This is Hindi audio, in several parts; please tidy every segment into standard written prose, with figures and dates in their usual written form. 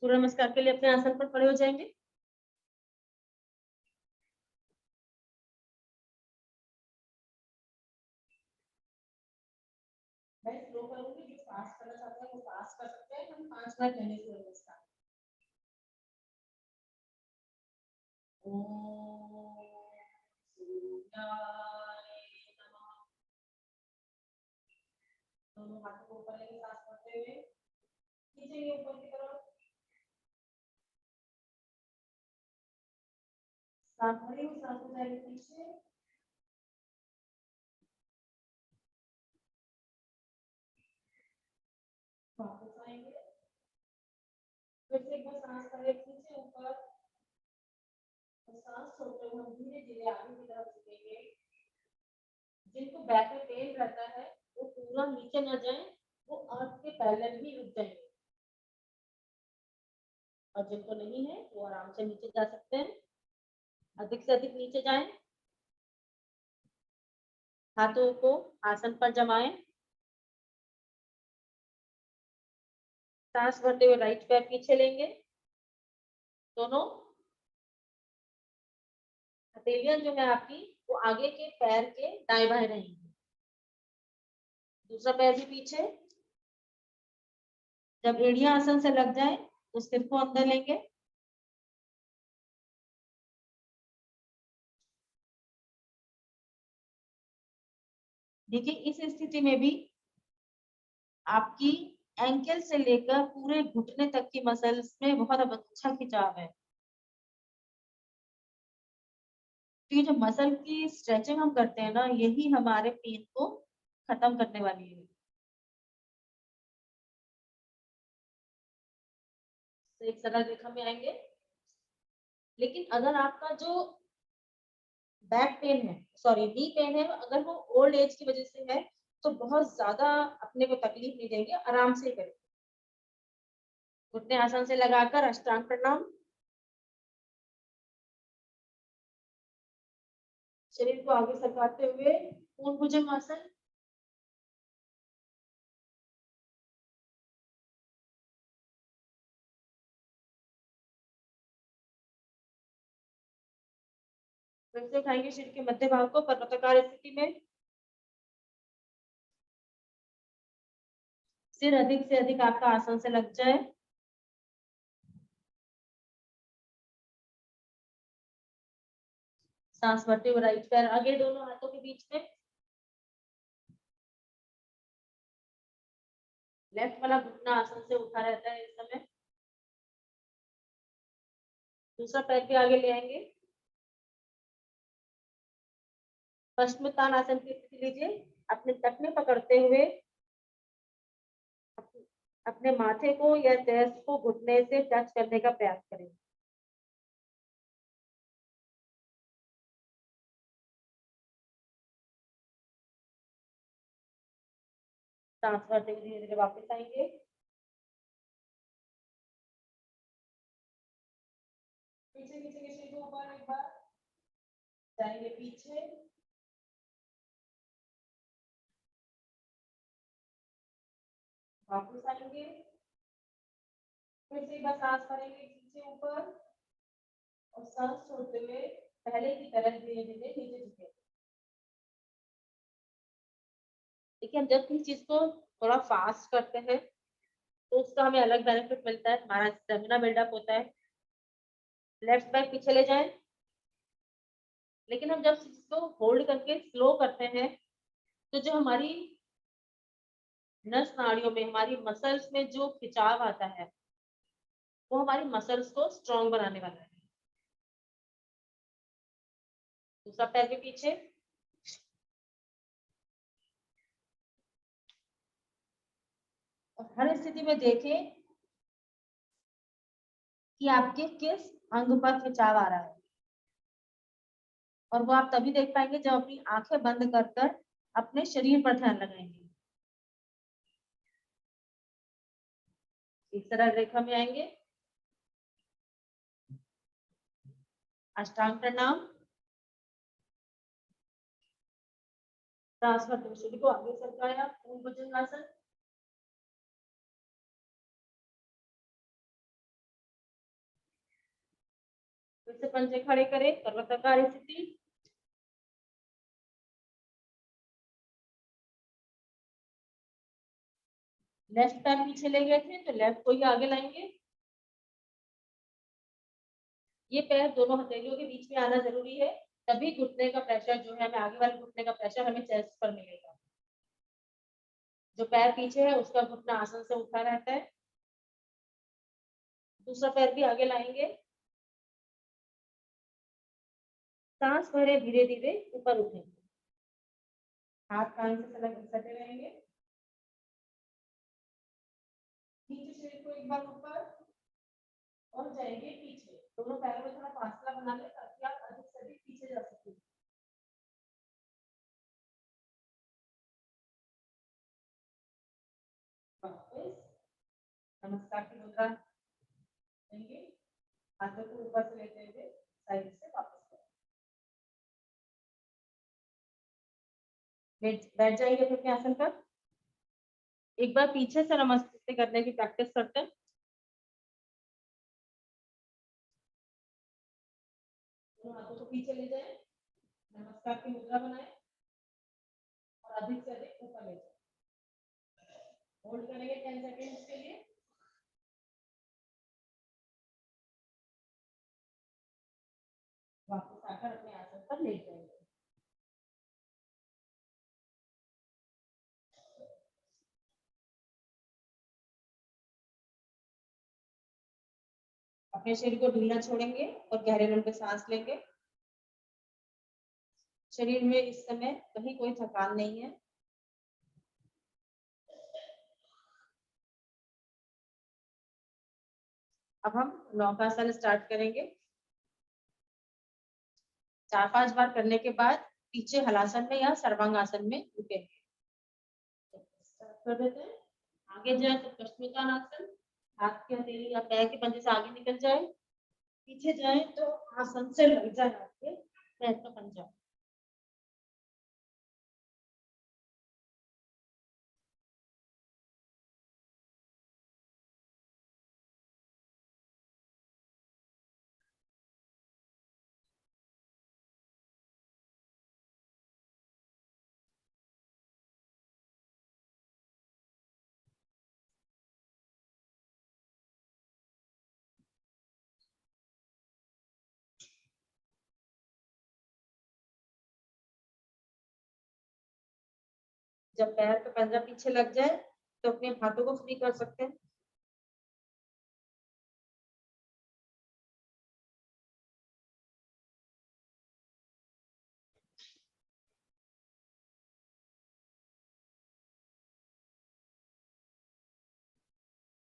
सूर्य नमस्कार के लिए अपने आसन पर खड़े हो जाएंगे। मैं स्लो करूंगी, जो फास्ट करना चाहते हैं वो फास्ट कर सकते हैं। हम 5 बार पहले सूर्य नमस्कार। ओम सूर्याय नमः। दोनों हाथों को ऊपर लेके सांस भरते हुए खींचेंगे ऊपर की तरफ। सांस भरेंगे, सांस हो जाएगी पीछे। वापस आएंगे, फिर से एक बार सांस भरे खींचे ऊपर, और सांस छोड़ते हुए हम धीरे धीरे आगे की तरफ झुकेंगे। जिनको बैक में पेन रहता है वो पूरा नीचे न जाए, वो अर्थ के पैरेलल भी रुक जाएंगे, और जिनको नहीं है वो आराम से नीचे जा सकते हैं। अधिक से अधिक नीचे जाएं। हाथों को आसन पर जमाएं। सांस भरते हुए राइट पैर पीछे लेंगे। दोनों हथेलियां जो है आपकी वो आगे के पैर के दाएं बाएं रहेंगी। दूसरा पैर भी पीछे। जब एड़ियां आसन से लग जाए तो सिर को अंदर लेंगे। देखिए इस स्थिति में भी आपकी एंकल से लेकर पूरे घुटने तक की मसल्स में बहुत अच्छा खिंचाव है। तो ये जो मसल की स्ट्रेचिंग हम करते हैं ना, यही हमारे पेन को खत्म करने वाली है। तो एक सरल रेखा में आएंगे। लेकिन अगर आपका जो बैक पेन है, सॉरी नी पेन है, अगर वो ओल्ड एज की वजह से है तो बहुत ज्यादा अपने को तकलीफ नहीं देंगे, आराम से करें। घुटने आसन से लगाकर अष्टांग प्रणाम। शरीर को आगे सरकाते हुए पूर्ण भुजंग आसन। फिर से उठाएंगे शरीर के मध्य भाग को पर्वताकार स्थिति में। सिर अधिक से अधिक आपका आसन से लग जाए। सांस भरते हुए राइट पैर आगे दोनों हाथों के बीच में। लेफ्ट वाला घुटना आसन से उठा रहता है इस समय। दूसरा पैर के आगे ले आएंगे। पश्चिमोत्तान आसन की स्थिति लीजिए। अपने टखने पकड़ते हुए अपने माथे को या चेस्ट को घुटने से टच करने का प्रयास करें। सांस भरते हुए धीरे धीरे वापस आएंगे। पीछे पीछे के शरीर को ऊपर एक बार जाएंगे पीछे। वापस आएंगे। फिर से एक बार सांस भरेंगे पीछे ऊपर, और सांस छोड़ते हुए पहले की तरह धीरे धीरे नीचे झुके। देखिए हम जब किसी चीज को थोड़ा फास्ट करते हैं तो उसका हमें अलग बेनिफिट मिलता है, हमारा स्टेमिना बिल्डअप होता है। लेफ्ट बैक पीछे ले जाएं। लेकिन हम जब चीज को होल्ड करके स्लो करते हैं तो जो हमारी नस नाड़ियों में, हमारी मसल्स में जो खिंचाव आता है वो हमारी मसल्स को स्ट्रॉन्ग बनाने वाला है। दूसरा पैर भी पीछे। और हर स्थिति में देखें कि आपके किस अंग पर खिंचाव आ रहा है, और वो आप तभी देख पाएंगे जब अपनी आंखें बंद कर कर अपने शरीर पर ध्यान लगाएंगे। इस तरह रेखा में आएंगे। अष्टांग प्रणाम। ट्रांसफर शरीर को आगे सरकाया, पूर्ण भुजंगासन। फिर से पंजे खड़े करें, पर्वताकार स्थिति। लेफ्ट पैर पीछे ले गए थे तो लेफ्ट को ही आगे लाएंगे। ये पैर दोनों हथेलियों के बीच में आना जरूरी है, तभी घुटने का प्रेशर जो है, हमें आगे वाले घुटने का प्रेशर हमें चेस्ट पर मिलेगा। जो पैर पीछे है उसका घुटना आसन से उठा रहता है। दूसरा पैर भी आगे लाएंगे, सांस भरे धीरे धीरे ऊपर उठेंगे, हाथ कान से सटे रहेंगे। नीचे शरीर को एक बार ऊपर और जाएंगे पीछे। दोनों पैरों में थोड़ा फासला बना ले ताकि आप अधिक से अधिक पीछे जा सकें। वापस नमस्कार की मुद्रा लेंगे, हाथों को ऊपर से लेते हुए साइड से वापस बैठ जाएंगे फिर आसन पर। एक बार पीछे से नमस्ते करने की प्रैक्टिस करते हैं। हाथों को पीछे ले जाए, नमस्कार की मुद्रा बनाए और अधिक से अधिक ऊपर ले जाए। होल्ड करेंगे 10 सेकेंड्स के लिए। वापस आकर अपने आसन पर लेट जाएंगे। अपने शरीर को ढीला छोड़ेंगे और गहरे लंबे सांस लेंगे। शरीर में इस समय कहीं कोई थकान नहीं है। अब हम नौकासन स्टार्ट करेंगे। 4-5 बार करने के बाद पीछे हलासन में या सर्वांगासन में रुकेंगे। स्टार्ट कर देते हैं। आगे जाए तो पश्चिमोत्तानासन, हाथ की हथेली या पैर के पंजे से आगे निकल जाए। पीछे जाए तो आसन से लग जाए हाथ के पैर का पंजा। जब पैर का पंजा पीछे लग जाए तो अपने हाथों को फ्री कर सकते हैं।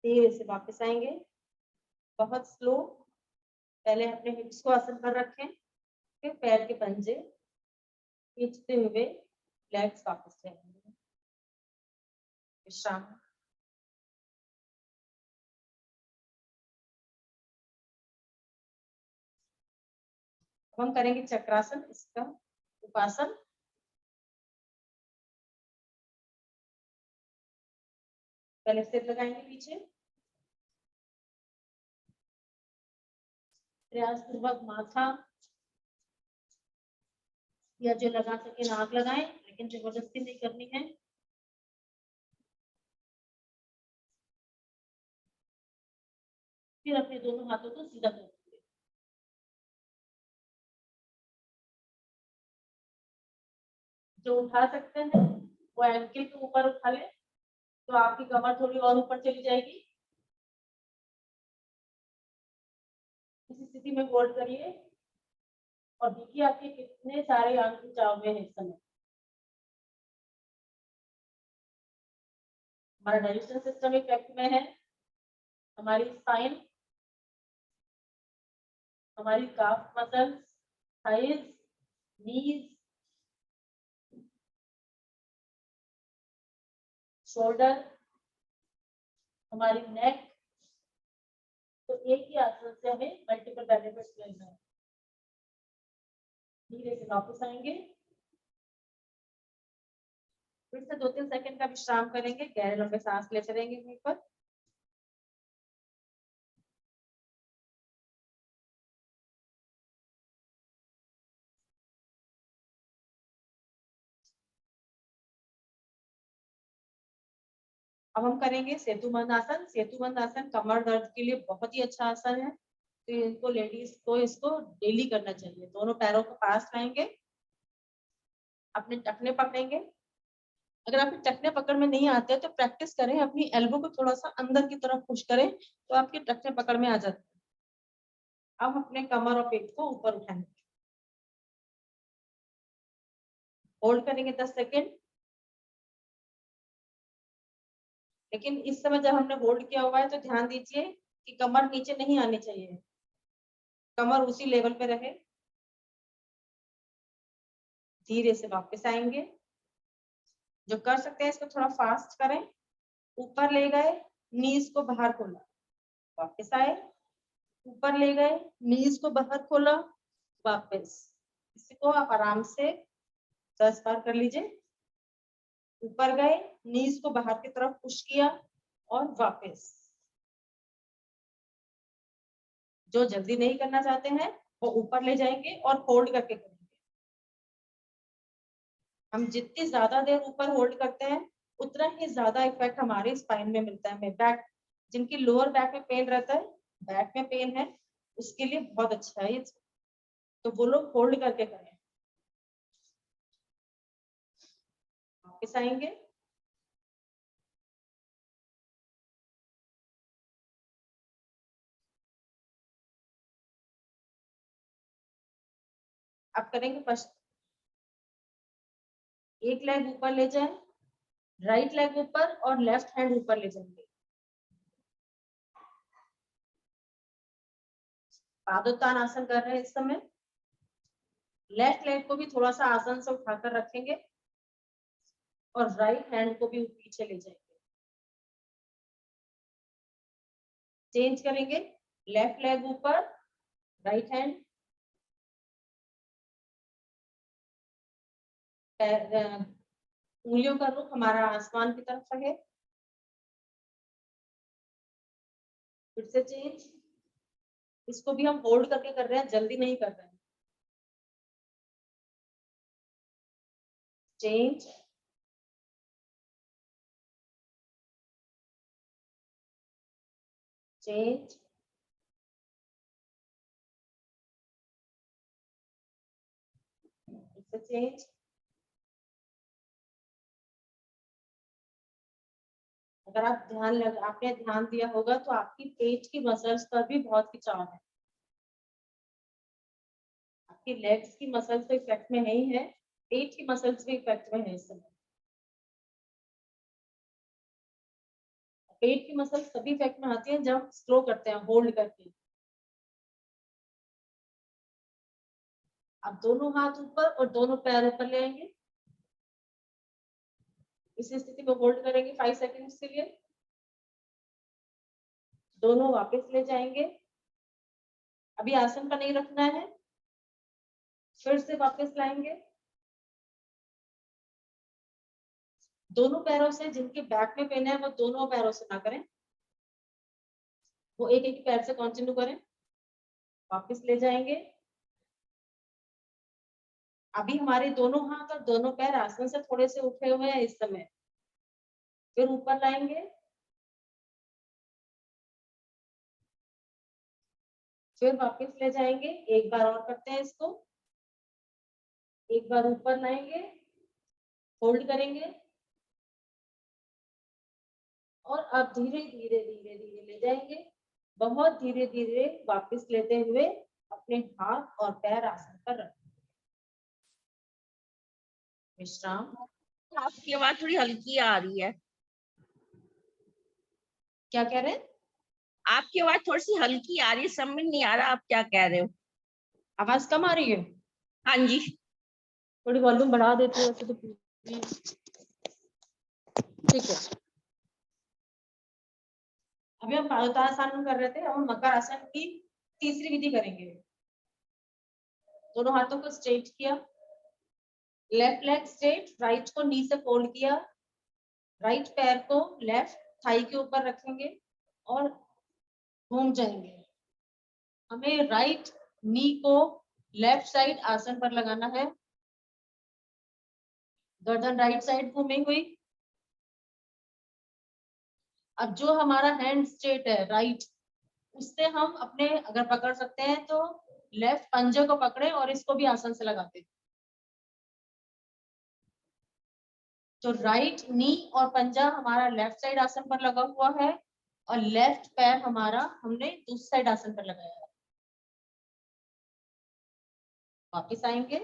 धीरे से वापस आएंगे, बहुत स्लो। पहले अपने हिप्स को आसन पर रखें, फिर पैर के पंजे खींचते हुए लेग्स वापस लेंगे। विश्राम। हम करेंगे चक्रासन, इसका उपासन। पहले सिर लगाएंगे पीछे, प्रयास पूर्वक माथा या जो लगा सके नाक लगाएं, लेकिन जबरदस्ती नहीं करनी है। फिर अपने दोनों हाथों को सीधा कर देंगे। जो उठा सकते हैं वो एंकल के ऊपर उठा ले, तो आपकी कमर थोड़ी और ऊपर चली जाएगी। इस स्थिति में होल्ड करिए और देखिए आपके कितने सारे अंग खिंचाव में है इस समय। हमारा डाइजेशन सिस्टम इफेक्ट में है, हमारी स्पाइन, हमारी काफ मसल्स, थाइज, नीज, शोल्डर, हमारी नेक। तो एक ही आसन से हमें मल्टीपल बेनिफिट्स मिलना है। धीरे से वापस आएंगे, फिर से 2-3 सेकंड का विश्राम करेंगे, गहरे लंबे सांस ले चलेंगे वहीं पर। अब हम करेंगे सेतुबंद आसन। सेतुबंद आसन कमर दर्द के लिए बहुत ही अच्छा आसन है, तो इनको लेडीज को इसको डेली करना चाहिए। दोनों पैरों को पास लाएंगे, अपने टखने पकड़ेंगे। अगर आपके टखने पकड़ में नहीं आते तो प्रैक्टिस करें, अपनी एल्बो को थोड़ा सा अंदर की तरफ पुश करें तो आपके टखने पकड़ में आ जाते हैं। अब अपने कमर और पेट को ऊपर उठाएंगे, होल्ड करेंगे 10 सेकेंड। लेकिन इस समय जब हमने होल्ड किया हुआ है तो ध्यान दीजिए कि कमर नीचे नहीं आनी चाहिए, कमर उसी लेवल पे रहे। धीरे से वापस आएंगे, जो कर सकते हैं इसको थोड़ा फास्ट करें। ऊपर ले गए, नीज को बाहर खोला, वापस आए, ऊपर ले गए, नीज को बाहर खोला, वापस। इसको आप आराम से 10 बार कर लीजिए। ऊपर गए, नीज को बाहर की तरफ पुश किया और वापस। जो जल्दी नहीं करना चाहते हैं वो ऊपर ले जाएंगे और होल्ड करके करेंगे। हम जितनी ज्यादा देर ऊपर होल्ड करते हैं उतना ही ज्यादा इफेक्ट हमारे स्पाइन में मिलता है। बैक, जिनकी लोअर बैक में पेन रहता है, बैक में पेन है, उसके लिए बहुत अच्छा है ये, तो वो लोग होल्ड करके करें। वापस आएंगे, अब करेंगे फर्स्ट, एक लेग ऊपर ले जाए, राइट लेग ऊपर और लेफ्ट हैंड ऊपर ले जाएंगे। पादोत्तान आसन कर रहे हैं इस समय। लेफ्ट लेग को भी थोड़ा सा आसन से उठाकर रखेंगे और राइट हैंड को भी पीछे ले जाएंगे। चेंज करेंगे, लेफ्ट लेग ऊपर, राइट हैंड, उंगलियों का रुख हमारा आसमान की तरफ रहे। फिर से चेंज, इसको भी हम होल्ड करके कर रहे हैं, जल्दी नहीं कर रहे हैं। चेंज, चेंज, फिर से चेंज। अगर आपने ध्यान दिया होगा तो आपकी पेट की मसल्स पर भी बहुत खिंचाव है। आपकी लेग्स की मसल्स तो इफेक्ट में नहीं है, पेट की मसल्स भी इफेक्ट में है इस समय। पेट की मसल्स तभी इफेक्ट में आती है जब स्लो करते हैं होल्ड करके। आप दोनों हाथ ऊपर और दोनों पैर ऊपर ले आएंगे। इस स्थिति में होल्ड करेंगे 5 सेकंड्स के लिए। दोनों वापस ले जाएंगे। अभी आसन का नहीं रखना है, फिर से वापस लाएंगे। दोनों पैरों से, जिनके बैक में पेन है वो दोनों पैरों से ना करें, वो एक एक पैर से कंटिन्यू करें। वापस ले जाएंगे। अभी हमारे दोनों हाथ और दोनों पैर आसन से थोड़े से उठे हुए हैं इस समय। फिर ऊपर लाएंगे, फिर वापस ले जाएंगे। एक बार और करते हैं इसको। एक बार ऊपर लाएंगे, होल्ड करेंगे और अब धीरे धीरे धीरे धीरे ले जाएंगे। बहुत धीरे धीरे वापस लेते हुए अपने हाथ और पैर आसन पर रखें। विश्राम। आपकी आवाज थोड़ी हल्की आ रही है। क्या कह रहे हैं? आपकी आवाज थोड़ी सी हल्की आ रही है, समझ नहीं आ रहा आप क्या कह रहे हो। आवाज कम आ रही है? हाँ जी। थोड़ी वॉल्यूम बढ़ा देती हूँ वैसे तो ठीक है। अभी हम पादोत्तान कर रहे थे, अब हम मकर आसन की तीसरी विधि करेंगे। दोनों हाथों को स्ट्रेट किया, लेफ्ट लेग स्ट्रेट, राइट को नी से फोल्ड किया, राइट पैर को लेफ्ट थाई के ऊपर रखेंगे और घूम जाएंगे। हमें राइट नी को लेफ्ट साइड आसन पर लगाना है। गर्दन राइट साइड घूमी हुई, अब जो हमारा हैंड स्ट्रेट है राइट, उससे हम अपने अगर पकड़ सकते हैं तो लेफ्ट पंजे को पकड़े और इसको भी आसन से लगाते हैं। तो राइट नी और पंजा हमारा लेफ्ट साइड आसन पर लगा हुआ है और लेफ्ट पैर हमारा हमने दूसरी साइड आसन पर लगाया है। वापिस आएंगे,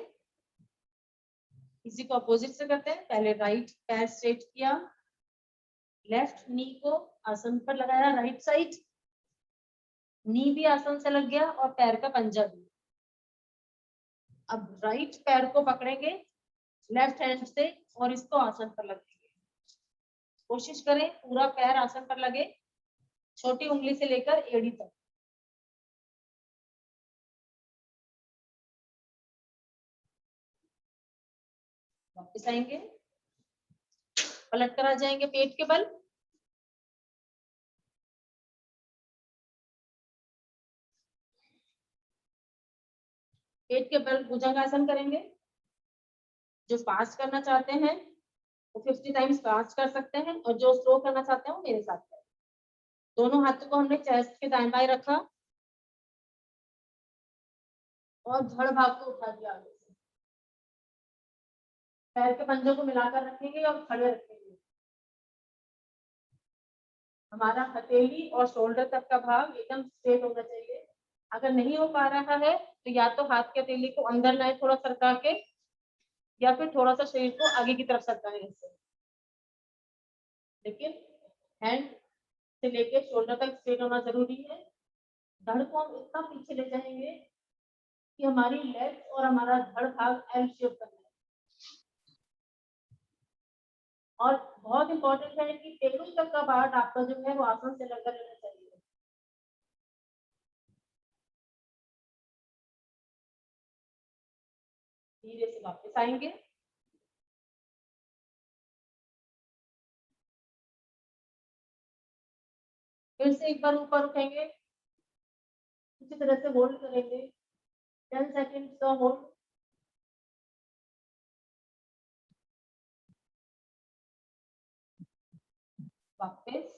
इसी को अपोजिट से करते हैं। पहले राइट पैर स्ट्रेट किया, लेफ्ट नी को आसन पर लगाया राइट साइड, नी भी आसन से लग गया और पैर का पंजा भी। अब राइट पैर को पकड़ेंगे लेफ्ट हैंड से और इसको आसन पर लगेंगे। कोशिश करें पूरा पैर आसन पर लगे, छोटी उंगली से लेकर एड़ी तक। वापस आएंगे, पलट कर आ जाएंगे पेट के बल, पेट के बल भुजंगासन करेंगे। जो फास्ट करना चाहते हैं वो 50 टाइम्स फास्ट कर सकते हैं और जो स्लो करना चाहते हैं वो मेरे साथ करें। दोनों हाथों को हमने चेस्ट के दाएं बाएं रखा और धड़ भाग को उठा दिया आगे से। पैर के पंजों को मिलाकर रखेंगे और खड़े रखेंगे। हमारा हथेली और शोल्डर तक का भाग एकदम स्ट्रेट होना चाहिए। अगर नहीं हो पा रहा है तो या तो हाथ के हथेली को अंदर लाए थोड़ा सरका के, या फिर थोड़ा सा शरीर को आगे की तरफ सरकाएं ऐसे। लेकिन हैंड से लेके शोल्डर तक स्ट्रेट होना जरूरी है। धड़ को हम इतना पीछे ले जाएंगे कि हमारी लेग और हमारा धड़ भाग एल शेप करना है। और बहुत इंपॉर्टेंट है कि पेड़ों तक का पार्ट आपका जो है वो आसन से लगा रहना चाहिए। धीरे से वापस आएंगे, फिर से एक बार ऊपर उठेंगे, इसी तरह से होल्ड करेंगे 10 सेकेंड का होल्ड। वापस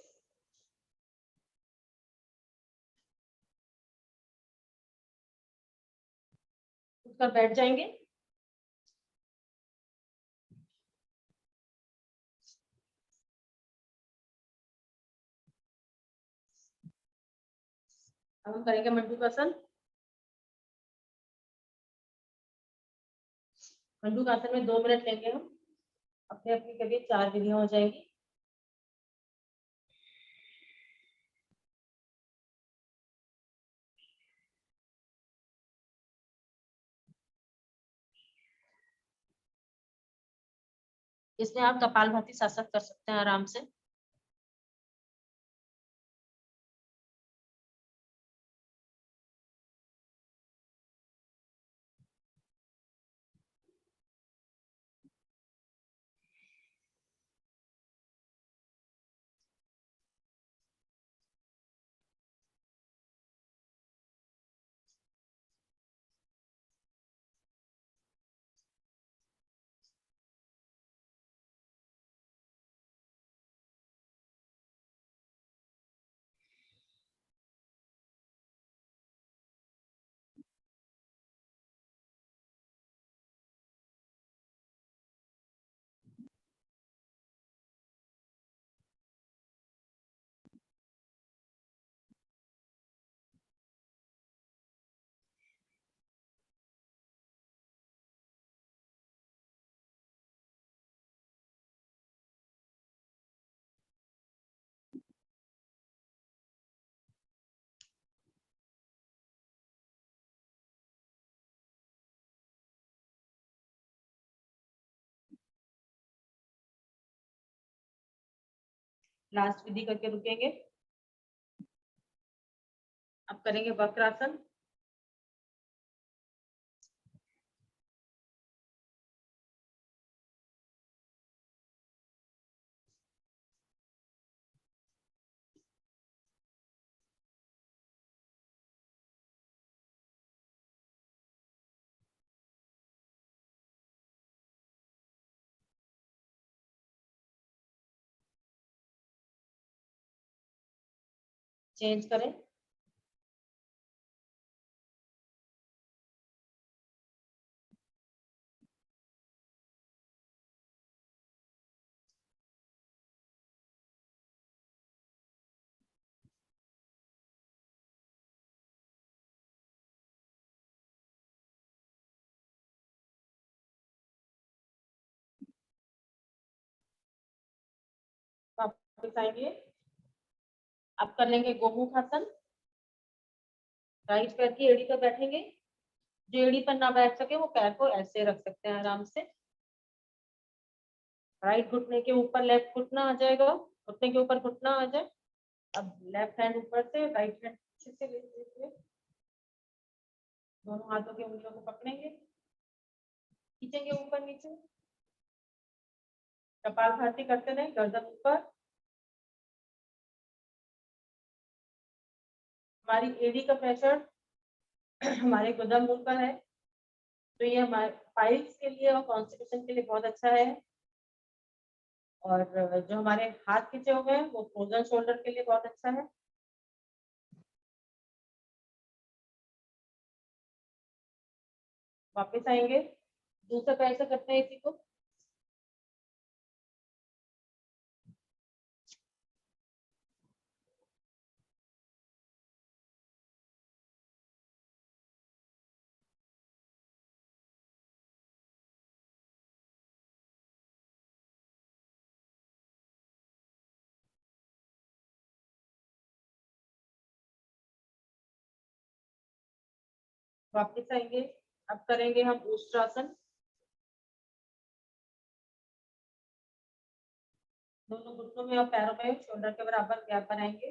उठकर बैठ जाएंगे। अब हम करेंगे मंडूकासन। मंडूकासन में 2 मिनट लेंगे हम, अपने अपनी कभी 4 विधियां हो जाएंगी। इसमें आप कपालभाति शासक कर सकते हैं आराम से। लास्ट विधि करके रुकेंगे। अब करेंगे वक्रासन। चेंज करें। वापस आएंगे, अब कर लेंगे गोमुख आसन। राइट पैर की एड़ी पर बैठेंगे, जो एड़ी पर ना बैठ सके वो पैर को ऐसे रख सकते हैं आराम से। राइट घुटने के ऊपर लेफ्ट घुटना आ जाएगा, घुटने के ऊपर घुटना आ जाए। अब लेफ्ट हैंड ऊपर से, राइट हैंड पीछे से ले लीजिए, दोनों हाथों की उंगलियों को पकड़ेंगे, खींचेंगे ऊपर नीचे, कपालभाति करते रहे, गर्दन ऊपर। हमारी एड़ी का प्रेशर हमारे गुदम मूल पर है, तो ये हमारे पाइल्स के लिए और कॉन्स्टिपेशन के लिए बहुत अच्छा है। और जो हमारे हाथ खींचे हुए हैं वो फ्रोजन शोल्डर के लिए बहुत अच्छा है। वापस आएंगे, दूसरा पैर से करते हैं इसी को। वापस आएंगे, अब करेंगे हम उष्ट्रासन। दोनों घुटनों में और पैरों में शोल्डर के बराबर गैप बनाएंगे,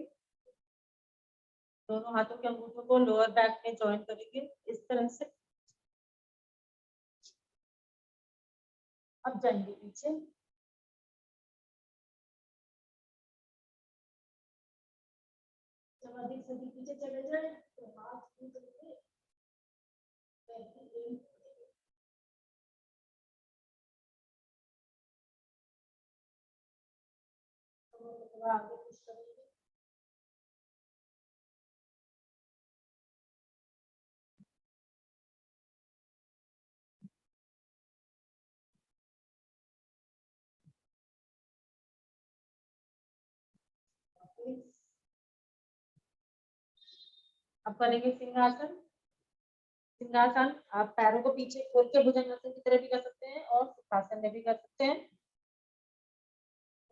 दोनों हाथों के अंगूठों को लोअर बैक में ज्वाइन करेंगे इस तरह से। अब जाएंगे पीछे, जब अधिक से अधिक पीछे चले जाए तो हाथ नीचे करके पैर की एड़ी पकड़ेंगे। थोड़ा आगे पुश करेंगे, अब करेंगे सिंहासन। सिंहासन आप पैरों को पीछे खोल के भुजंगासन की तरह भी कर सकते हैं और सुखासन में भी कर सकते हैं।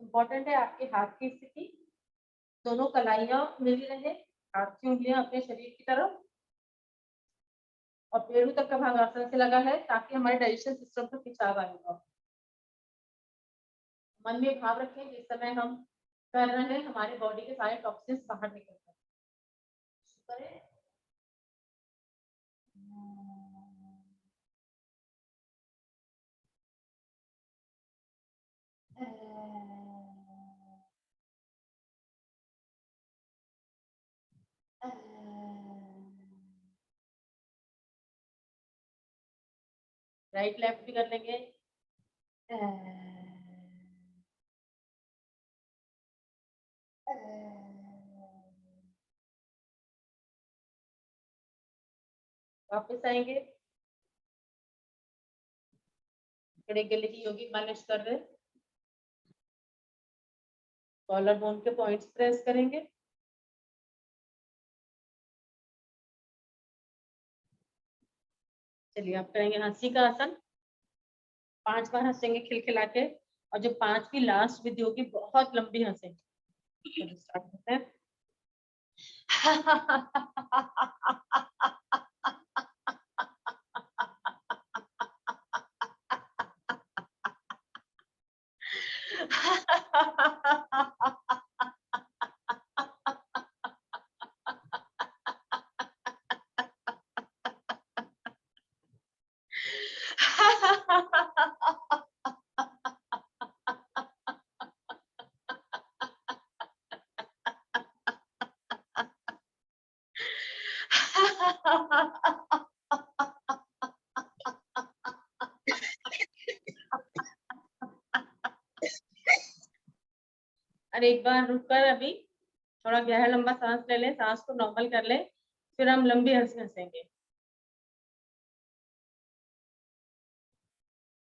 इम्पोर्टेंट है आपके हाथ की स्थिति, दोनों कलाइयां मिली रहे, हाथ की उंगलियां अपने शरीर की तरफ, और पेड़ों तक का भाग आसन से लगा है ताकि हमारे डाइजेशन सिस्टम पर खिंचाव आएगा। मन में भाव रखें जिस समय हम कर रहे हैं हमारे बॉडी के सारे टॉक्सिन्स बाहर निकल रहे हैं। राइट लेफ्ट भी कर लेंगे। वापस आएंगे, गले की योगिक मालिश कर रहे, कॉलर बोन के पॉइंट्स प्रेस करेंगे। चलिए आप करेंगे हंसी का आसन, 5 बार हंसेंगे खिलखिला के, और जो 5 की लास्ट विधि होगी बहुत लंबी हंसेंगे। स्टार्ट करते हैं। और एक बार रुककर अभी थोड़ा गहरा लंबा सांस ले लें, सांस को नॉर्मल कर लें, फिर हम लंबी हंसी हंसेंगे।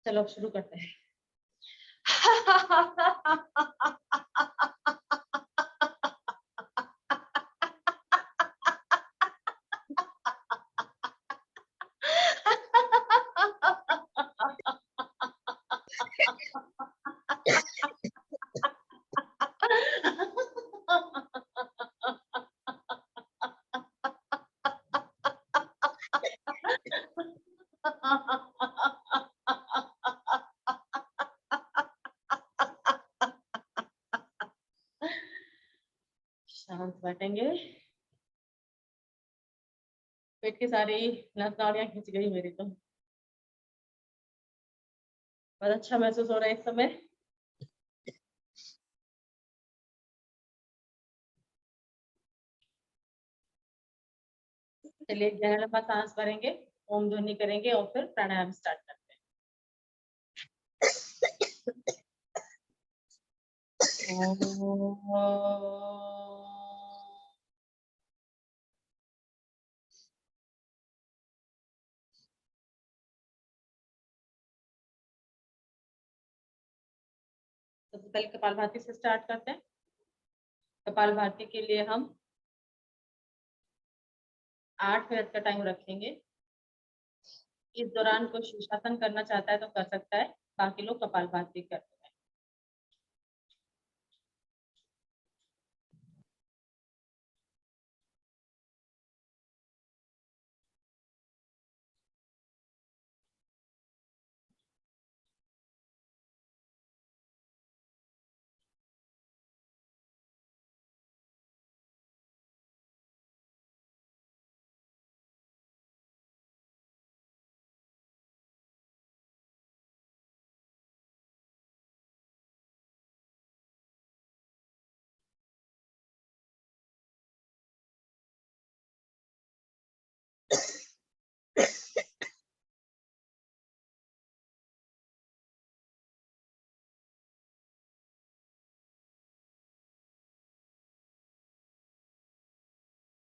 चलो अब शुरू करते हैं। शांत बैठेंगे। पेट की सारी नस नाड़ियां खिंच गई मेरी तो। बहुत अच्छा महसूस हो रहा है इस समय। चलिए गहरा लंबा सांस भरेंगे, ओम ध्वनि करेंगे और फिर प्राणायाम स्टार्ट करते हैं। सबसे पहले कपालभाति से स्टार्ट करते हैं। कपालभाति के लिए हम 8 मिनट का टाइम रखेंगे। इस दौरान कोई शीर्षासन करना चाहता है तो कर सकता है, बाकी लोग कपालभाति करते हैं।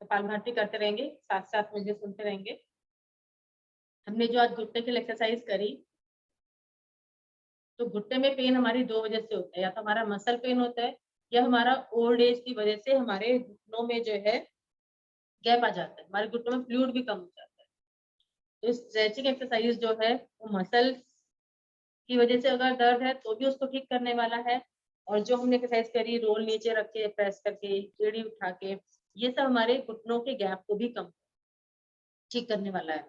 कपालभाति करते रहेंगे, साथ साथ मुझे सुनते रहेंगे। हमने जो आज घुटने की एक्सरसाइज करी, तो घुटने में पेन हमारी 2 वजह से होता है, या तो हमारा मसल पेन होता है या हमारा ओल्ड एज की वजह से हमारे घुटनों में जो है गैप आ जाता है, हमारे घुटनों में फ्लूइड भी कम हो जाता है। तो स्ट्रेचिंग एक्सरसाइज जो है वो मसल की वजह से अगर दर्द है तो भी उसको ठीक करने वाला है, और जो हमने एक्सरसाइज करी रोल नीचे रख के, प्रेस करके, एड़ी उठा के, ये सब हमारे घुटनों के गैप को भी कम ठीक करने वाला है।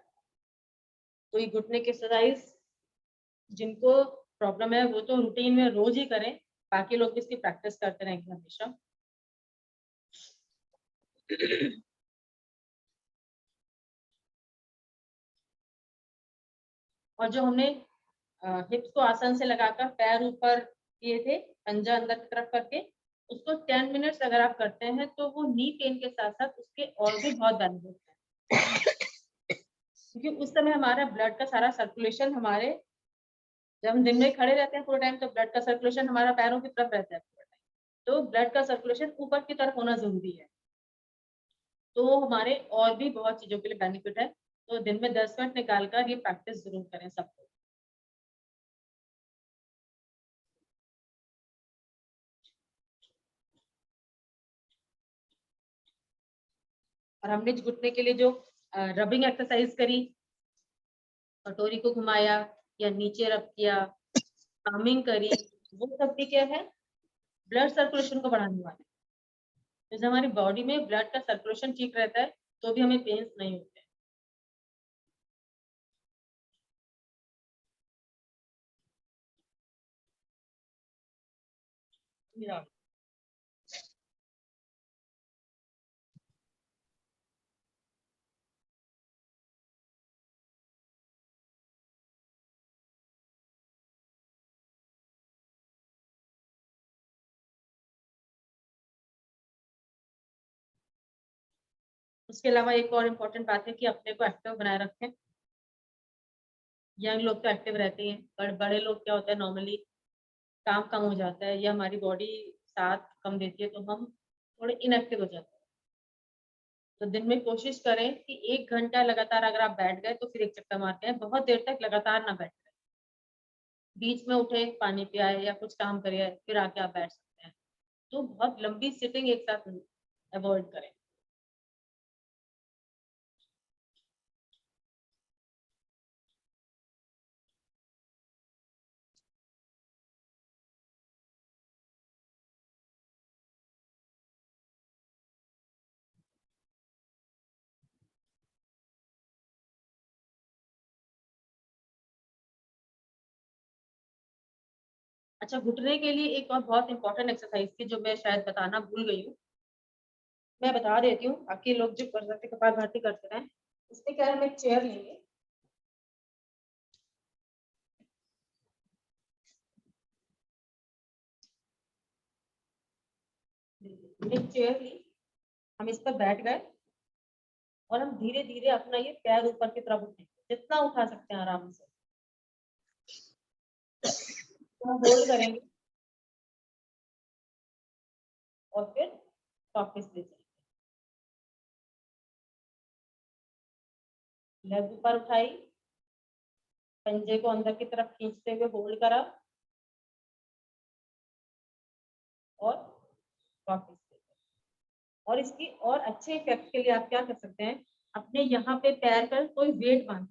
तो ये घुटने की एक्सरसाइज जिनको प्रॉब्लम है वो तो रूटीन में रोज ही करें, बाकी लोग भी इसकी प्रैक्टिस करते रहेंगे हमेशा। और जो हमने हिप्स को आसन से लगाकर पैर ऊपर किए थे, पंजा अंदर की तरफ करके, उसको 10 मिनट्स अगर आप करते हैं तो वो नी पेन के साथ साथ उसके और भी बहुत बेनिफिट है, क्योंकि उस समय हमारा ब्लड का सारा सर्कुलेशन, हमारे जब हम दिन में खड़े रहते हैं पूरे टाइम तो ब्लड का सर्कुलेशन हमारा पैरों की तरफ रहता है पूरे टाइम, तो ब्लड का सर्कुलेशन ऊपर की तरफ होना जरूरी है। तो हमारे और भी बहुत चीजों के लिए बेनिफिट है। तो दिन में 10 मिनट निकालकर ये प्रैक्टिस जरूर करें सबको। और हमने घुटने के लिए जो रबिंग एक्सरसाइज करी, कटोरी को घुमाया या नीचे रख किया, कामिंग करी, वो सब भी क्या है, ब्लड सर्कुलेशन को बढ़ाने वाला है। जैसे हमारी बॉडी में ब्लड का सर्कुलेशन ठीक रहता है तो भी हमें पेन्स नहीं होते। उसके अलावा एक और इम्पोर्टेंट बात है कि अपने को एक्टिव बनाए रखें। यंग लोग तो एक्टिव रहते हैं, पर बड़े लोग क्या होता है, नॉर्मली काम कम हो जाता है या हमारी बॉडी साथ कम देती है, तो हम थोड़े इनएक्टिव हो जाते हैं। तो दिन में कोशिश करें कि 1 घंटा लगातार अगर आप बैठ गए तो फिर एक चक्कर मारते हैं, बहुत देर तक लगातार ना बैठ गए, बीच में उठे पानी पियाए या कुछ काम करिए फिर आके आप बैठ सकते हैं। तो बहुत लंबी सिटिंग एक साथ अवॉइड करें। अच्छा, घुटने के लिए एक और बहुत इंपॉर्टेंट एक्सरसाइज थी जो मैं शायद बताना भूल गई हूँ, मैं बता देती हूँ बाकी लोग जो कर सकते कपालभाति करते हैं। इसमें क्या है, हम एक चेयर लेंगे, एक चेयर ली, हम इस पर बैठ गए और हम धीरे धीरे अपना ये पैर ऊपर की तरफ उठेंगे, जितना उठा सकते हैं आराम से। तो हम होल्ड करेंगे और फिर वापस ले जाएंगे। लेग ऊपर उठाई, पंजे को अंदर की तरफ खींचते हुए होल्ड करा और वापस ले गए। और इसकी और अच्छे इफेक्ट के लिए आप क्या कर सकते हैं, अपने यहाँ पे पैर पर कोई वेट बांध,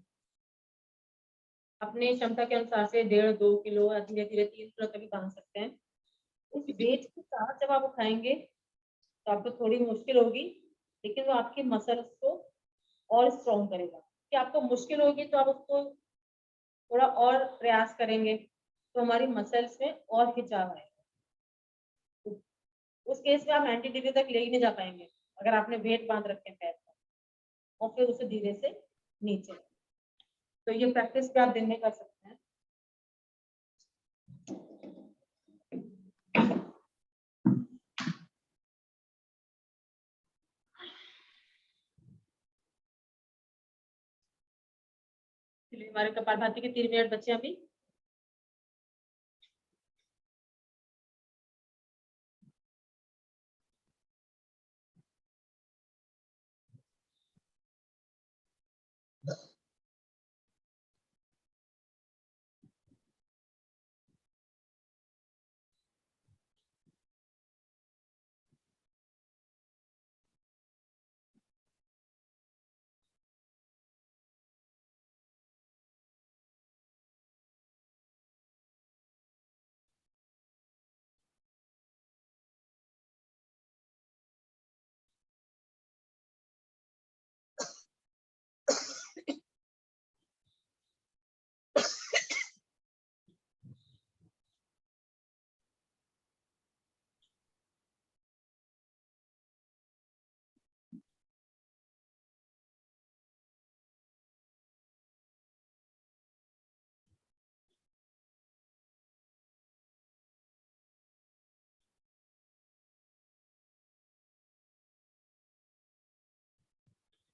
अपने क्षमता के अनुसार से 1.5-2 किलो या धीरे धीरे 3 किलो तक भी बांध सकते हैं। उस वेट के साथ जब आप उठाएंगे तो आपको थोड़ी मुश्किल होगी, लेकिन वो आपकी मसल्स को और स्ट्रॉन्ग करेगा। कि आपको मुश्किल होगी तो आप उसको थोड़ा और प्रयास करेंगे तो हमारी मसल्स में और खिंचाव आएगा। उस केस में आप 90 डिग्री तक ले ही नहीं जा पाएंगे अगर आपने वेट बांध रखे पैर पर, और फिर उसे धीरे से नीचे। तो ये प्रैक्टिस भी आप दिन में कर सकते हैं। चलिए, हमारे कपालभाति के 3 मिनट बचे अभी।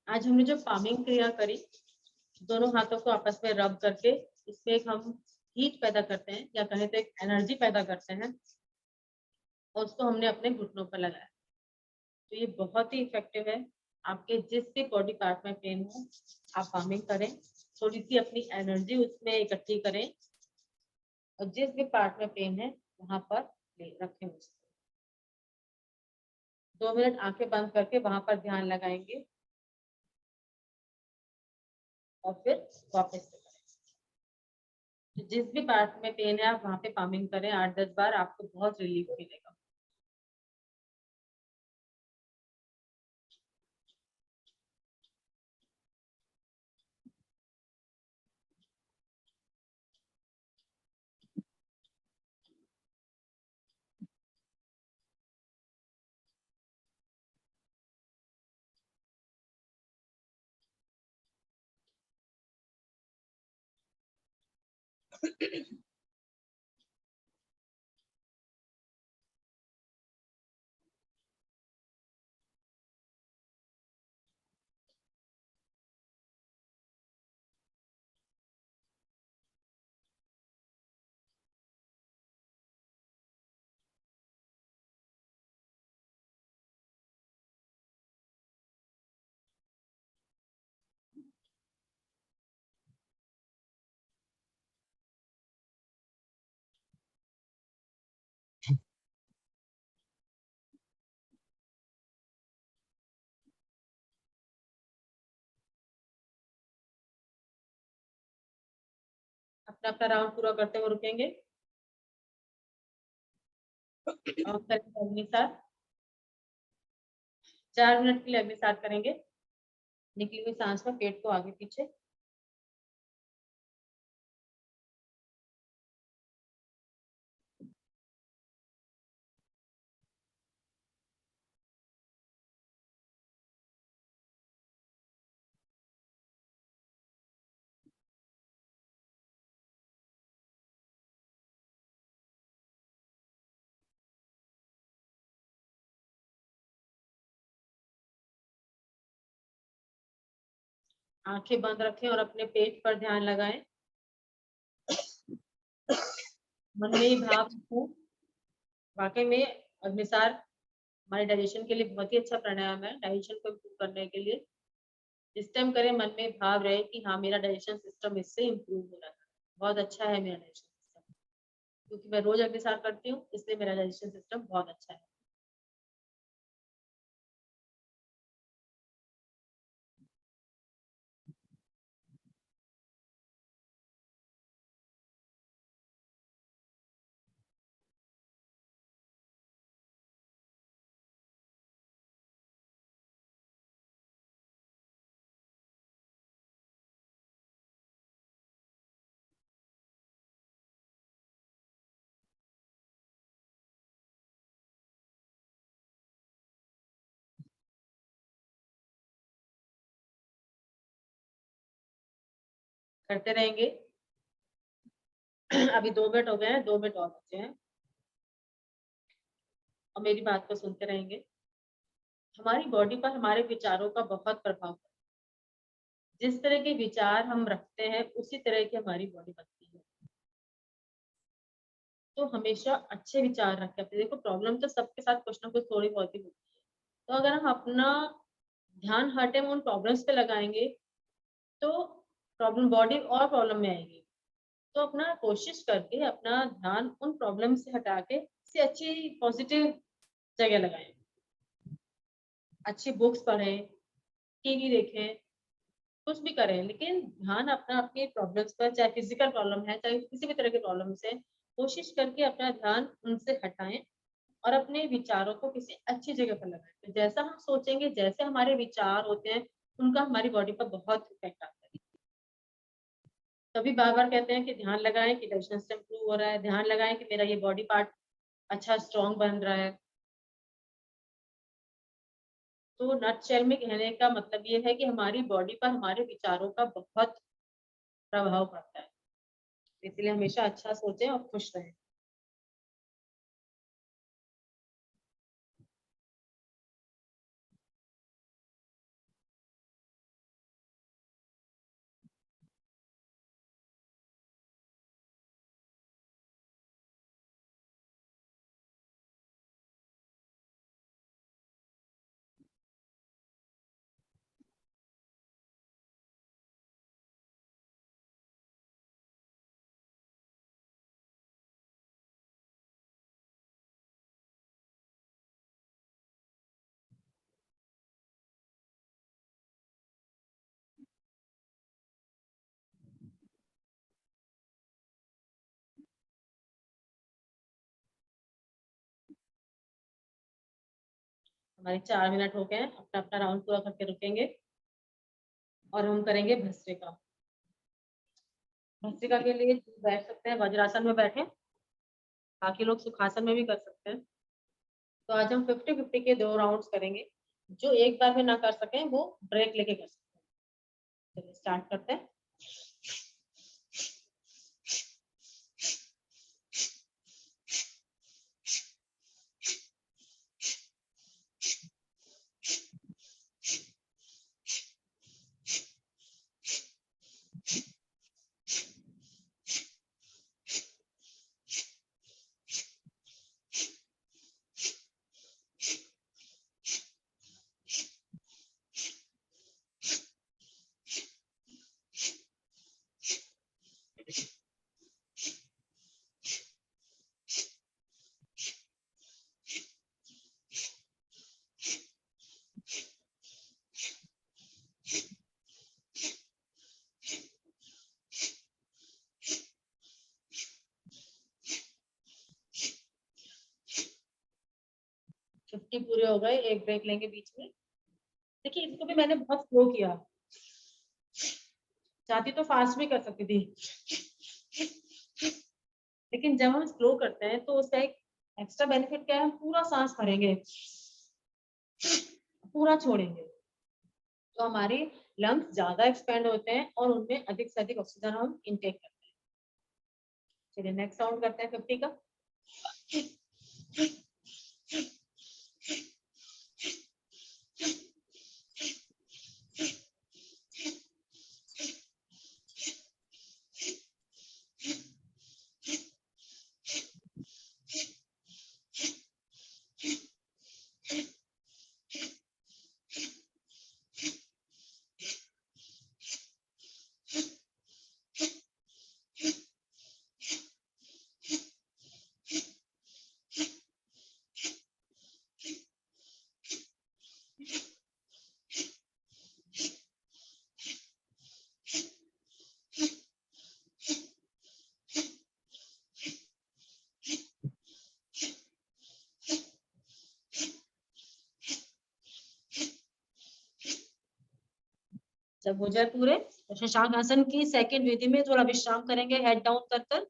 आज हमने जो पामिंग क्रिया करी, दोनों हाथों को आपस में रब करके, इसमें एक हम हीट पैदा करते हैं या कहें तो एक एनर्जी पैदा करते हैं, और उसको हमने अपने घुटनों पर लगाया। तो ये बहुत ही इफेक्टिव है। आपके जिस भी बॉडी पार्ट में पेन हो आप पामिंग करें, थोड़ी सी अपनी एनर्जी उसमें इकट्ठी करें और जिस भी पार्ट में पेन है वहां पर ले रखें उसको। 2 मिनट आंखें बंद करके वहां पर ध्यान लगाएंगे और फिर वापस से करें। तो जिस भी पार्ट में पेन है आप वहां पे पामिंग करें 8-10 बार, आपको बहुत रिलीफ मिलेगा। अपना अपना राउंड पूरा करते हुए रुकेंगे और करेंगे अग्नि साथ। 4 मिनट के लिए अग्नि साथ करेंगे। निकली हुई सांस में पेट को आगे पीछे। आंखें बंद रखें और अपने पेट पर ध्यान लगाएं। मन में ही भाव रखें। वाकई में अग्निसार हमारे डाइजेशन के लिए बहुत ही अच्छा प्राणायाम है, डाइजेशन को इम्प्रूव करने के लिए। इस टाइम करें, मन में भाव रहे कि हाँ मेरा डाइजेशन सिस्टम इससे इम्प्रूव हो रहा है, बहुत अच्छा है मेरा डाइजेशन सिस्टम, क्योंकि मैं रोज अग्निसार करती हूँ इसलिए मेरा डाइजेशन सिस्टम बहुत अच्छा है। करते रहेंगे। अभी 2 मिनट हो गए हैं, 2 मिनट और बचे हैं और मेरी बात को सुनते रहेंगे। हमारी बॉडी पर हमारे विचारों का बहुत प्रभाव है। जिस तरह के विचार हम रखते हैं उसी तरह की हमारी बॉडी बनती है। तो हमेशा अच्छे विचार रखें अपने। देखो प्रॉब्लम तो सबके साथ कुछ ना कुछ थोड़ी बहुत ही होती है, तो अगर हम अपना ध्यान हर टाइम उन प्रॉब्लम्स पे लगाएंगे तो प्रॉब्लम बॉडी और प्रॉब्लम में आएगी। तो अपना कोशिश करके अपना ध्यान उन प्रॉब्लम से हटा के किसी अच्छी पॉजिटिव जगह लगाएं। अच्छी बुक्स पढ़ें, टीवी देखें, कुछ भी करें, लेकिन ध्यान अपना अपनी प्रॉब्लम्स पर, चाहे फिजिकल प्रॉब्लम है चाहे किसी भी तरह की प्रॉब्लम से, कोशिश करके अपना ध्यान उनसे हटाएं और अपने विचारों को किसी अच्छी जगह पर लगाएं। तो जैसा हम सोचेंगे, जैसे हमारे विचार होते हैं, उनका हमारी बॉडी पर बहुत इफेक्ट आता है। तभी बार बार कहते हैं कि ध्यान लगाएं कि डाइजेशन सिस्टम इम्प्रूव हो रहा है, ध्यान लगाएं कि मेरा ये बॉडी पार्ट अच्छा स्ट्रॉन्ग बन रहा है। तो नटशेल में कहने का मतलब ये है कि हमारी बॉडी पर हमारे विचारों का बहुत प्रभाव पड़ता है, इसलिए हमेशा अच्छा सोचें और खुश रहें। हमारे 4 मिनट हो गए हैं, अपना अपना राउंड पूरा करके रुकेंगे और हम करेंगे भस्त्रिका। भस्त्रिका के लिए बैठ सकते हैं, वज्रासन में बैठे, बाकी लोग सुखासन में भी कर सकते हैं। तो आज हम 50-50 के 2 राउंड्स करेंगे। जो एक बार में ना कर सकें वो ब्रेक लेके कर सकते हैं। चलिए स्टार्ट करते हैं। पूरे हो गए, एक ब्रेक लेंगे बीच में। देखिए इसको भी मैंने बहुत स्लो किया, चाहती तो फास्ट भी कर सकती थी, लेकिन जब हम स्लो करते हैं तो उसका एक एक्स्ट्रा बेनिफिट क्या है, हम पूरा सांस भरेंगे, पूरा छोड़ेंगे, तो हमारे लंग्स ज्यादा एक्सपेंड होते हैं और उनमें अधिक से अधिक ऑक्सीजन हम इनटेक करते हैं। चलिए नेक्स्ट साउंड करते हैं 50 का। जब हो जाए पूरे तो शशांक आसन की सेकंड विधि में थोड़ा विश्राम करेंगे, हेड डाउन कर कर।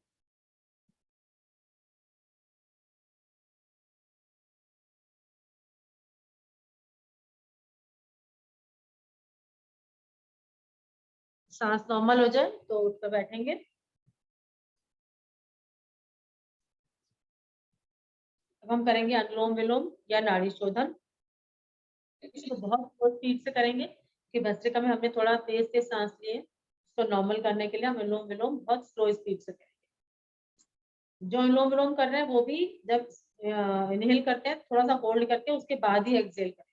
सांस नॉर्मल हो जाए तो उठकर बैठेंगे। अब हम करेंगे अनुलोम विलोम या नाड़ी शोधन। इसको बहुत स्पीड से करेंगे कि भस्त्रिका में हमने थोड़ा तेज तेज सांस लिए, इसको नॉर्मल करने के लिए हम अनुलोम विलोम बहुत स्लो स्पीड से करेंगे। जो अनुलोम विलोम कर रहे हैं वो भी जब इनहेल करते हैं थोड़ा सा होल्ड करके उसके बाद ही एक्सहेल करें।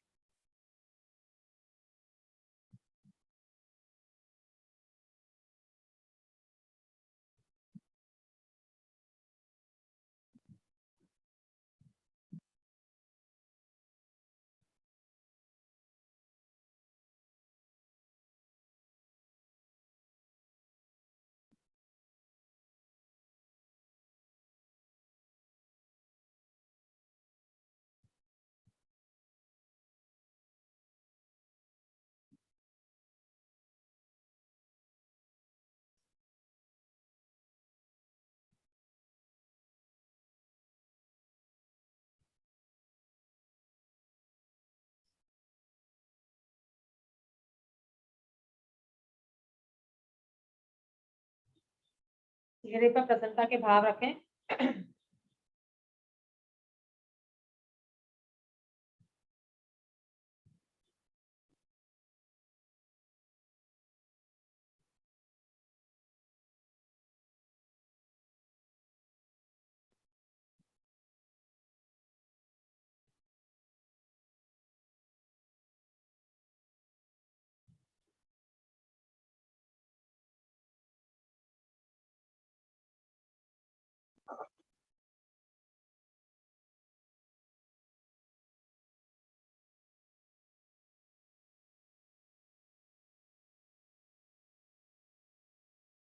चेहरे पर प्रसन्नता के भाव रखें।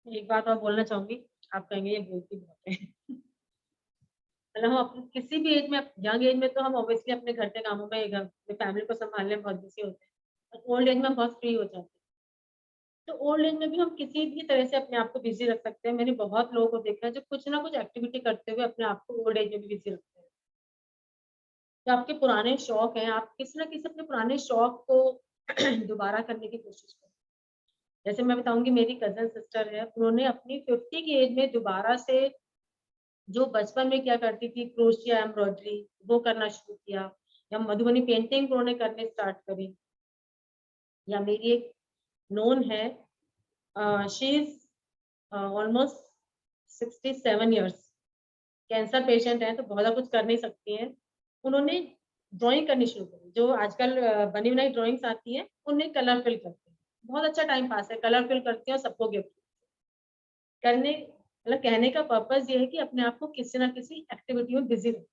एक बात और बोलना चाहूंगी, आप कहेंगे ये बोलती बहुत है। मतलब हम अपने किसी भी एज में, यंग एज में तो हम ऑब्वियसली अपने घर के कामों में, फैमिली को संभालने में बहुत बिजी होते हैं, ओल्ड एज में हम बहुत फ्री हो जाते हैं। तो ओल्ड एज में भी हम किसी भी तरह से अपने आप को बिजी रख सकते हैं। मैंने बहुत लोगों को देखा है जो कुछ ना कुछ एक्टिविटी करते हुए अपने आप को ओल्ड एज में भी बिजी रखते हैं। जो आपके पुराने शौक हैं, आप किसी ना किसी अपने पुराने शौक को दोबारा करने की कोशिश करें। जैसे मैं बताऊंगी, मेरी कजन सिस्टर है, उन्होंने अपनी 50 की एज में दोबारा से जो बचपन में क्या करती थी, क्रोशिया एम्ब्रॉयडरी, वो करना शुरू किया, या मधुबनी पेंटिंग उन्होंने करने स्टार्ट करी। या मेरी एक नोन है, she is almost 67 years, cancer patient है तो बहुत कुछ कर नहीं सकती हैं। उन्होंने ड्राइंग करनी शुरू करी, जो आजकल बनी बनाई ड्राइंग्स आती हैं, उन्हें कलर फिल करते हैं। बहुत अच्छा टाइम पास है, कलर फिल करते हैं और सबको गिफ्ट करने, मतलब कहने का पर्पज ये है कि अपने आप को किसी ना किसी एक्टिविटी में बिजी रखें।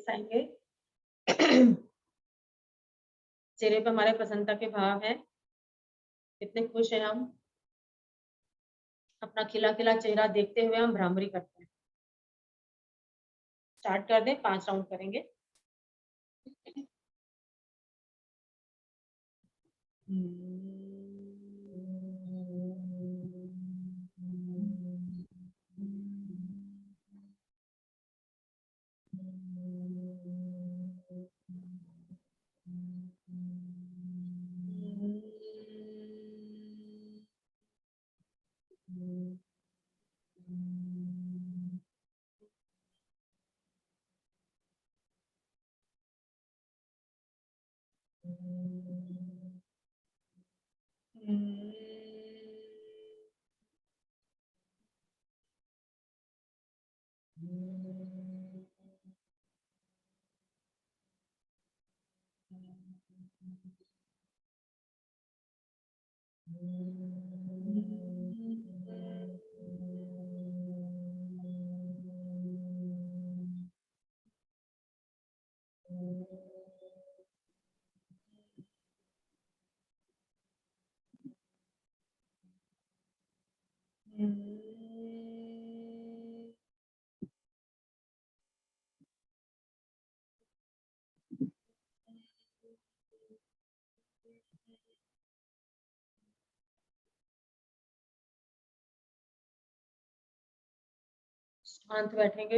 फेस आएंगे। चेहरे पे हमारे प्रसन्नता के भाव हैं, कितने खुश हैं हम। अपना खिला खिला चेहरा देखते हुए हम भ्रामरी करते हैं। स्टार्ट कर दें, 5 राउंड करेंगे। शांत बैठेंगे।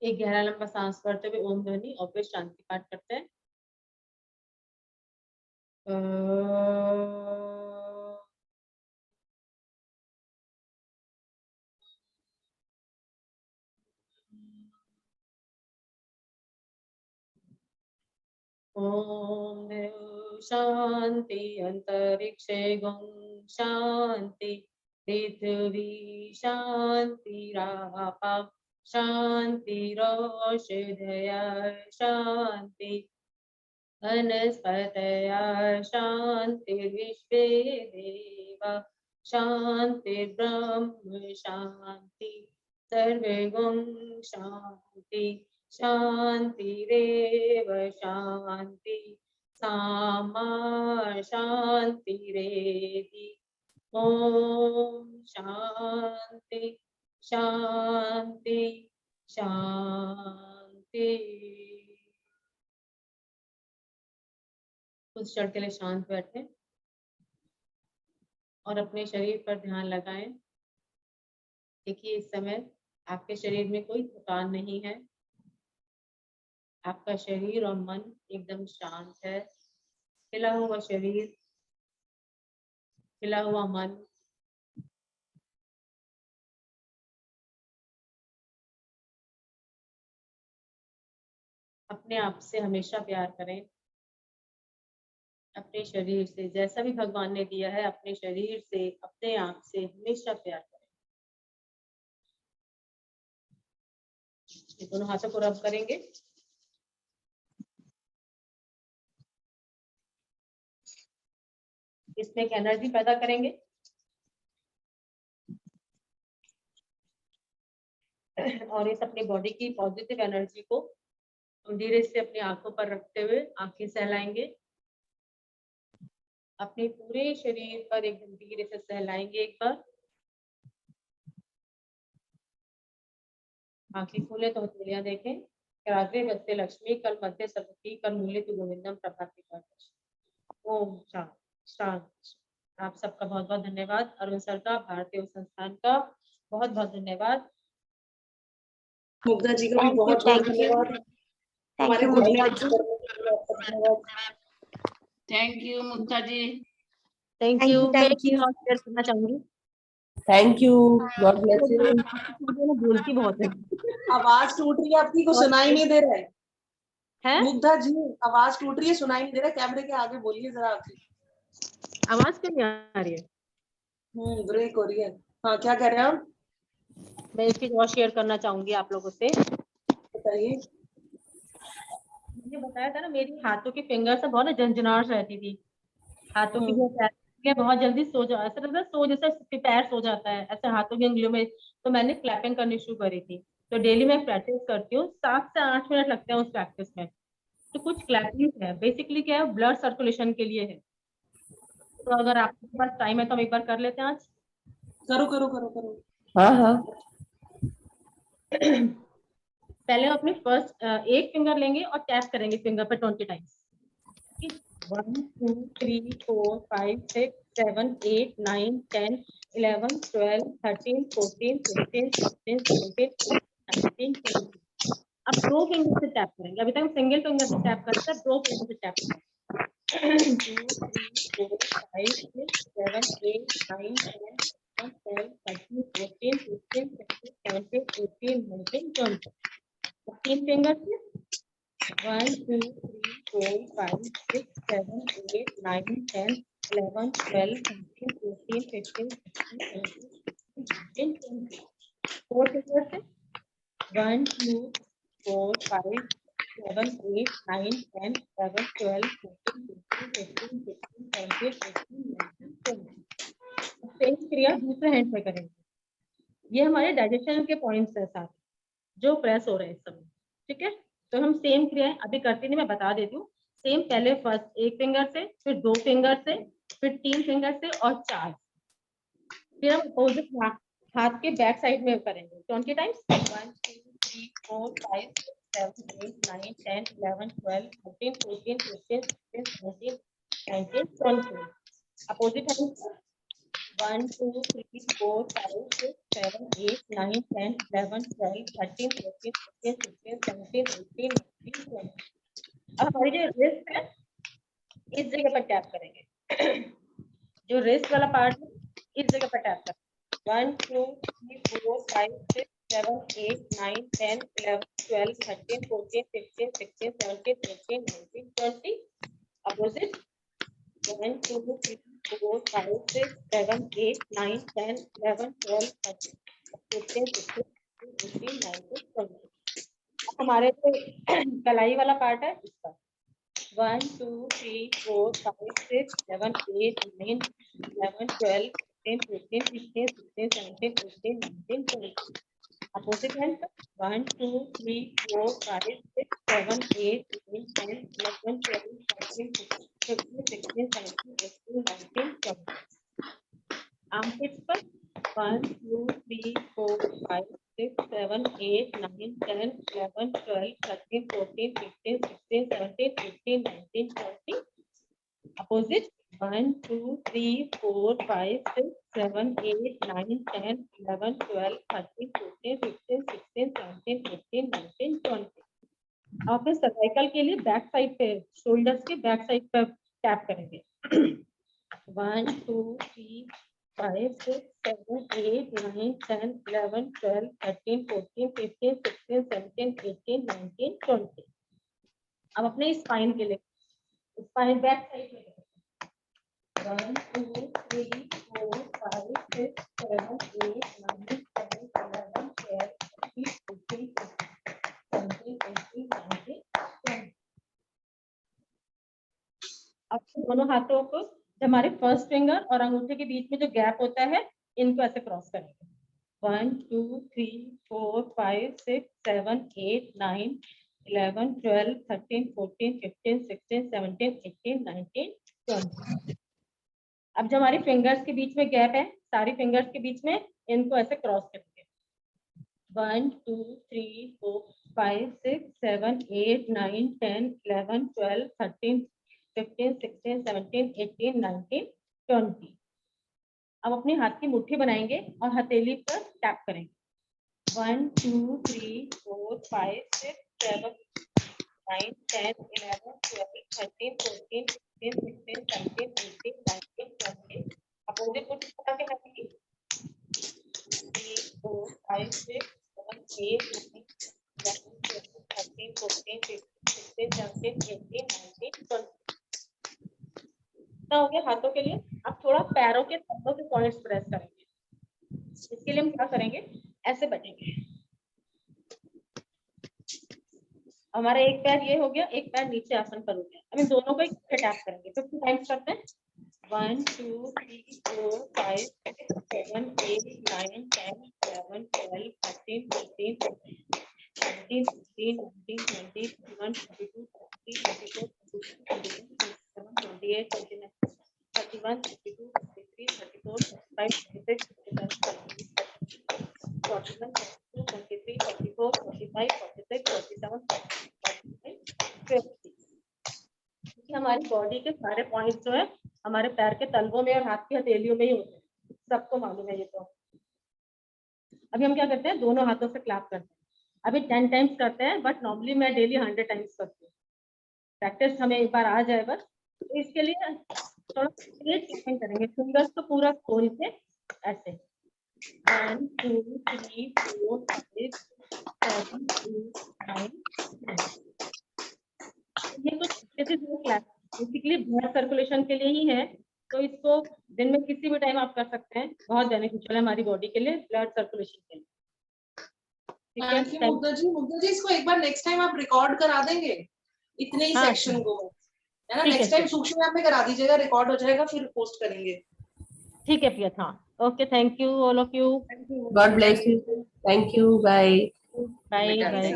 एक गहरा लंबा सांस भरते हुए ओम ध्वनि और फिर शांति पाठ करते हैं। ओम शांति अंतरिक्षे गुं शांति पृथ्वी शांति रापा शांतिरोषधय शांति वनस्पतयः शान्तिर्विश्वे देवा शान्तिर्ब्रह्म शान्ति सर्वे गुं शान्ति शान्तिरेव शान्ति सामा शान्तिरेधि। ओम शांति शांति शांति। कुछ क्षण के लिए शांत बैठें और अपने शरीर पर ध्यान लगाएं। देखिए इस समय आपके शरीर में कोई थकान नहीं है। आपका शरीर और मन एकदम शांत है। खिला हुआ शरीर, खिला हुआ मन। अपने आप से हमेशा प्यार करें। अपने शरीर से, जैसा भी भगवान ने दिया है, अपने शरीर से, अपने आप से हमेशा प्यार करें। दोनों हाथों को रब करेंगे। इसमें एक एनर्जी पैदा करेंगे और इस अपनी बॉडी की पॉजिटिव एनर्जी को हम धीरे से अपनी आंखों पर रखते हुए आंखें सहलाएंगे। अपने पूरे शरीर पर एकदम धीरे से सहलाएंगे एक बार। आंखें खोले तो हथेलियां देखें। कराग्रे वस्ते लक्ष्मी कर मध्य सरस्वती कर मूल्य तु गोविंदम प्रभाति कर। ओम शांत शांत। आप सबका बहुत बहुत धन्यवाद। अरुण सर का, भारतीय संस्थान का बहुत बहुत धन्यवाद। मुग्धा जी का भी बहुत बहुत धन्यवाद। हमारे ग्रुप में धन्यवाद। Thank you Mugdha ji. Thank you. मैं एक चीज और शेयर करना चाहूंगी। Thank you, God bless you. बोलती बहुत है। आवाज टूट रही है आपकी, कुछ सुनाई नहीं दे रहा है। हैं? मुग्धा जी आवाज टूट रही है, सुनाई नहीं दे रहा है। कैमरे के आगे बोलिए जरा आपकी आवाज क्यों नहीं आ रही है? ब्रेक हो रही है। हाँ, क्या कह रहे हैं आप? मैं एक चीज और शेयर करना चाहूंगी आप लोगों से। बताइए। मैंने बताया था ना, मेरी हाथों की फिंगर से बहुत ना झंझनाहट रहती थी। हाथों की जो ये बहुत जल्दी सो जाओ, ऐसा लगता है सो जैसे पैर सो जाता है ऐसे हाथों की उंगलियों में। तो मैंने क्लैपिंग करनी शुरू करी थी। तो डेली मैं प्रैक्टिस करती हूँ, 7 से 8 मिनट लगते हैं उस प्रैक्टिस में। तो कुछ क्लैपिंग है, बेसिकली क्या है, ब्लड सर्कुलेशन के लिए है। तो अगर आपके पास टाइम है तो हम एक बार कर लेते हैं आज। करो करो करो करो। हाँ हाँ पहले हम अपनी फर्स्ट एक फिंगर लेंगे और टैप करेंगे फिंगर पर 20 टाइम्स। 1 2 3 4 5 6 7 8 9 10 11 12 13 14 15 16 17 18 19 20। अब 2 फिंगर से टैप करेंगे, अभी तक हम सिंगल फिंगर से टैप करते हैं, 2 फिंगर से टैप करेंगे। 2 3 4 5 6 7 8 9 10 11 12 13 14 15 16 17 18 19 20। 3 फिंगर से 1 2 3 4 5 6 7 8 9 10 11 12 13 14 15 16 17 18 19 20। 4 फिंगर से 1 2 4 5 7 8 9 10 11 12 13 14 15 16 17 18 19 20। सेम क्रिया दूसरे हैंड से करेंगे। ये हमारे डाइजेशन के पॉइंट्स है साथ जो प्रेस हो रहे हैं इस समय। ठीक है, तो हम सेम क्रियाएं अभी करते नहीं, मैं बता देती हूँ। सेम पहले फर्स्ट एक फिंगर से, फिर 2 फिंगर से, फिर 3 फिंगर से और 4। फिर हम अपोजिट हाथ के बैक साइड में करेंगे 20 टाइम्स। 1 2 3 4 5 6 7 8 9 10 11 12 13 14 15 16 17 19 20। Opposite hand 1 2 3 4 5 6 7 8 9 10 11 12 13 14 15 16 17 18 19 20। अब हमारी जो रिस्ट है इस जगह पर टैप करेंगे। जो रिस्ट वाला पार्ट है इस जगह पर टैप करेंगे। 1 2 3 4 5 6 7 8 9 10 11 12 13 14 15 16 17 18 19 20। अपोजिट 1 2 3 4 5 6 7 8 9 10 11 12 13 14 15 16 17 18 19 20। अब हमारे जो कलाई वाला पार्ट है इसका 1 2 3 4 5 6 7 8 9 11 12 13 14 15 16 17 18 19 20। Opposite hand 1 2 3 4 5 6 7 8 9 10 11 12 13 15 16 17 18 19 20। आर्मपिट्स पर 1 2 3 4 5 6 7 8 9 10 11 12 13 14 15 16 17 18 19 20। Opposite 1 2 3 4 5 6 7 8 9 10 11 12 13 14 15 16 17 18 19 20। अब अपने सर्वाइकल के लिए बैक साइड पे, शोल्डर्स के बैक साइड पर टैप करेंगे। 1 2 3 5 6 7 8 9 10 11 12 13 14 15 16 17 18 19 20। अब अपने स्पाइन के लिए, स्पाइन बैक साइड में 1 2 3 4 5 6 7 8 9 10 11 12 13 14 15 16 17 18 19 20। अब दोनों हाथों को हमारे फर्स्ट फिंगर और अंगूठे के बीच में जो गैप होता है इनको ऐसे क्रॉस करेंगे। 1 2 3 4 5 6 7 8 9 11 12 13 14 15 16 17 18 19 20। अब जो हमारी फिंगर्स के बीच में गैप है, सारी फिंगर्स के बीच में इनको ऐसे क्रॉस करेंगे। 1 2 3 4 5 6 7 8 9 10 11 12 13 15 16 17 18 19 20। अब अपने हाथ की मुट्ठी बनाएंगे और हथेली पर टैप करेंगे। 1 2 3 4 5 6 7 9 10 11 12 13 14 15 16 17 18 19 20। अपोजिट मुट्ठी बना के हाथ की 3 4 5 6 7 8 9 11 12 13 14 15 16 17 18 19 20। हो गया हाथों के लिए। अब थोड़ा पैरों के तलवों के पॉइंट्स प्रेस करेंगे। इसके लिए हम क्या करेंगे, ऐसे बैठेंगे। हमारा एक पैर ये हो गया, एक पैर नीचे आसन पर हो गया। अब इन दोनों को इकट्ठे टैप करेंगे, 50 टाइम्स करते हैं। 1 2 3 4 5 6 7 8 9 10 11 12 13 14 17 18 19 20 21 22 23 24 25 26 27 28 29 31 32 33 34 35 36 37 41 42 43 44 45 46 47 50। हमारी बॉडी के सारे पॉइंट्स जो है हमारे पैर के तलवों में और हाथ की हथेलियों में ही होते हैं, सबको मालूम है ये तो। अभी हम क्या करते हैं, दोनों हाथों से क्लैप करते हैं। अभी 10 टाइम्स करते हैं, बट नॉर्मली मैं डेली 100 टाइम्स करती हूँ। प्रैक्टिस हमें एक बार आ जाए बस, तो इसके लिए थोड़ा तेज क्लैपिंग करेंगे, फिंगर्स तो पूरा खोल के ऐसे 1 2 3 4 5 7 8 9। ये कुछ क्लास बेसिकली ब्लड सर्कुलेशन के लिए ही है, तो इसको दिन में किसी भी टाइम आप कर सकते हैं, बहुत बेनिफिशियल है हमारी बॉडी के लिए, ब्लड सर्कुलेशन के लिए। थैंक यू मुग्धा जी इसको एक बार नेक्स्ट टाइम आप रिकॉर्ड करा देंगे इतने ही सेक्शन को, है ना? नेक्स्ट टाइम सूक्ष्म ऐप में करा दीजिएगा, रिकॉर्ड हो जाएगा, फिर पोस्ट करेंगे। ठीक है प्रिया, हाँ okay, thank you all of you, God bless you, thank you, bye bye bye,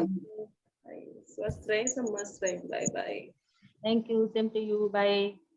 स्वस्थ रहे, सब मस्त रहे, bye bye. Thank you, same to you, bye.